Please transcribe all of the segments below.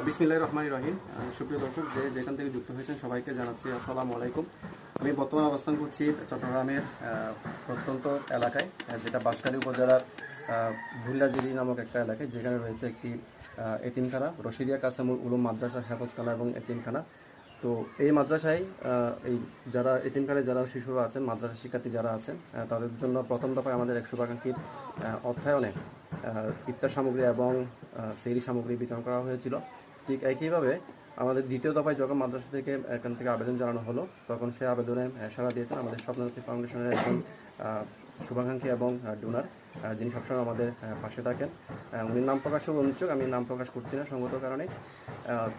বিসমিল্লাহির রহমানির রহিম। সুপ্রিয় দর্শক, যেখান থেকে যুক্ত হয়েছেন সবাইকে জানাচ্ছি আসসালামু আলাইকুম। আমি বর্তমানে অবস্থান করছি চট্টগ্রামের প্রত্যন্ত এলাকায়, যেটা বাঁশখালী উপজেলার ভুল্লাজিরি নামক একটা এলাকায়, যেখানে রয়েছে একটি এতিমখানা, রশিদিয়া কাসেমুল উলুম মাদ্রাসা, হেফাজখানা এবং এতিমখানা। তো এই মাদ্রাসায় এই যারা এতিমখানায় যারা শিশুরা আছেন, মাদ্রাসা শিক্ষার্থী যারা আছেন, তাদের জন্য প্রথম দফায় আমাদের 100 শুভাকাঙ্ক্ষীর অর্থায়নে ইফতার সামগ্রী এবং সেহরি সামগ্রী বিতরণ করা হয়েছিল। ঠিক একইভাবে আমাদের দ্বিতীয় দফায় যখন মাদ্রাসা থেকে এখান থেকে আবেদন জানানো হলো, তখন সে আবেদনে সাড়া দিয়েছেন আমাদের স্বপ্নদর্শী ফাউন্ডেশনের একজন শুভাকাঙ্ক্ষী এবং ডোনার, যিনি সবসময় আমাদের পাশে থাকেন। উনি নাম প্রকাশের অনুচ্ছক, আমি নাম প্রকাশ করছি না সঙ্গত কারণে।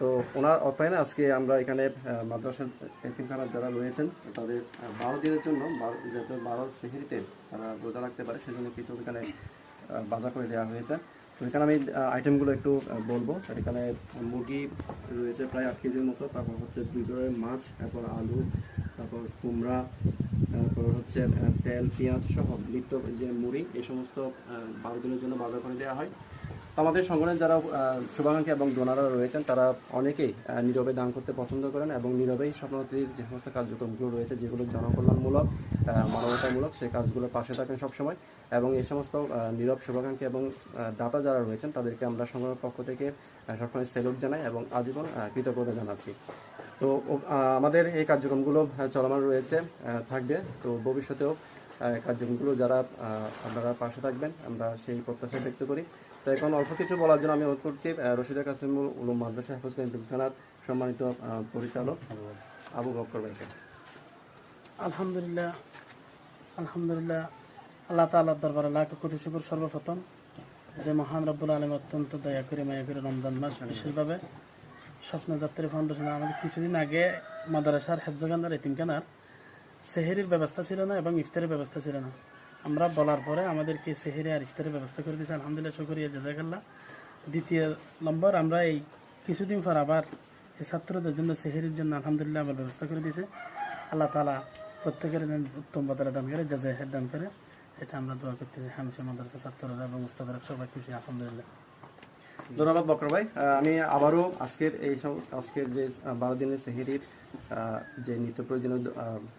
তো ওনার অর্থায়নে আজকে আমরা এখানে মাদ্রাসার এতিমখানার যারা রয়েছেন তাদের 12 দিনের জন্য, যাতে 12 সেহরিতে তারা রোজা রাখতে পারে, সেজন্য কিছু এখানে বাজার করে দেওয়া হয়েছে। তো এখানে আমি আইটেমগুলো একটু বলবো। এখানে মুরগি রয়েছে প্রায় 8 কেজির মতো, তারপর হচ্ছে 2 ধরনের মাছ, তারপর আলু, তারপর কুমড়া, তারপর হচ্ছে তেল, পেঁয়াজ সহ লিপ্ত যে মুড়ি, এই সমস্ত 12 দিনের জন্য বাজার করে দেওয়া হয়। আমাদের সংগঠনের যারা শুভাকাঙ্ক্ষী এবং ডোনাররা রয়েছেন, তারা অনেকেই নীরবে দান করতে পছন্দ করেন এবং নীরবেই স্বপ্নদর্শীর যে সমস্ত কার্যক্রমগুলো রয়েছে, যেগুলো জনকল্যাণমূলক, মানবতামূলক, সেই কাজগুলোর পাশে থাকেন সবসময়। এবং এই সমস্ত নীরব শুভাকাঙ্ক্ষী এবং দাতা যারা রয়েছেন, তাদেরকে আমরা সংগঠনের পক্ষ থেকে সবসময় স্যালুট জানাই এবং আজীবন কৃতজ্ঞতা জানাচ্ছি। তো আমাদের এই কার্যক্রমগুলো চলমান রয়েছে, থাকবে। তো ভবিষ্যতেও কার্যক্রমগুলো যারা আপনারা পাশে থাকবেন, আমরা সেই প্রত্যাশা ব্যক্ত করি। তো এখন অল্প কিছু বলার জন্য আমি অনুরোধ করছি রশিদিয়া কাসেমুল উলুম মাদ্রাসা হেফাজখানা এতিমখানার সম্মানিত পরিচালক আবু বকর ভাইকে। আলহামদুলিল্লাহ, আলহামদুলিল্লাহ, আল্লাহ তাআলার দরবারে লাখ কোটি শুকর। সর্বপ্রথম যে মহান রব্বুল আলামিন অত্যন্ত দয়া করে মায়া করে রমজান মাস বিশেষভাবে স্বপ্নযাত্রী ফাউন্ডেশন আমাদের কিছুদিন আগে মাদ্রাসার হেফাজখানার এতিমখানার সেহরির ব্যবস্থা ছিল না এবং ইফতারের ব্যবস্থা ছিল না। আমরা বলার পরে আমাদেরকে সেহরি আর ইফতারের ব্যবস্থা করে দিয়েছে, আলহামদুলিল্লাহ, শুকরিয়া, জাযাকাল্লাহ। দ্বিতীয় নম্বর, আমরা এই কিছুদিন পর আবার এই ছাত্রদের জন্য সেহরির জন্য আলহামদুলিল্লাহ আবার ব্যবস্থা করে দিয়েছে। আল্লাহ তাআলা প্রত্যেকের উত্তম বদলা দান করে, জাযায়ে দান করে, এটা আমরা দোয়া করতেছি। হামশা মাদ্রাসা ছাত্ররা এবং উস্তাদরা সবাই খুশি, আলহামদুলিল্লাহ। ধন্যবাদ বকর ভাই। আমি আবারও আজকের যে 12 দিনের সেহরির যে নিত্য প্রয়োজনীয়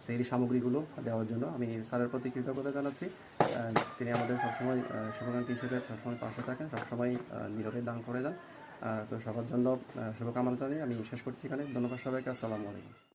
সেহরি সামগ্রীগুলো দেওয়ার জন্য আমি স্যারের প্রতি কৃতজ্ঞতা জানাচ্ছি। তিনি আমাদের সবসময় শুভাকাঙ্ক্ষী হিসেবে সবসময় পাশে থাকেন, সবসময় নীরবে দান করে যান। তো সবার জন্য শুভকামনা জানিয়ে আমি শেষ করছি এখানে। ধন্যবাদ সবাইকে। আসসালামু আলাইকুম।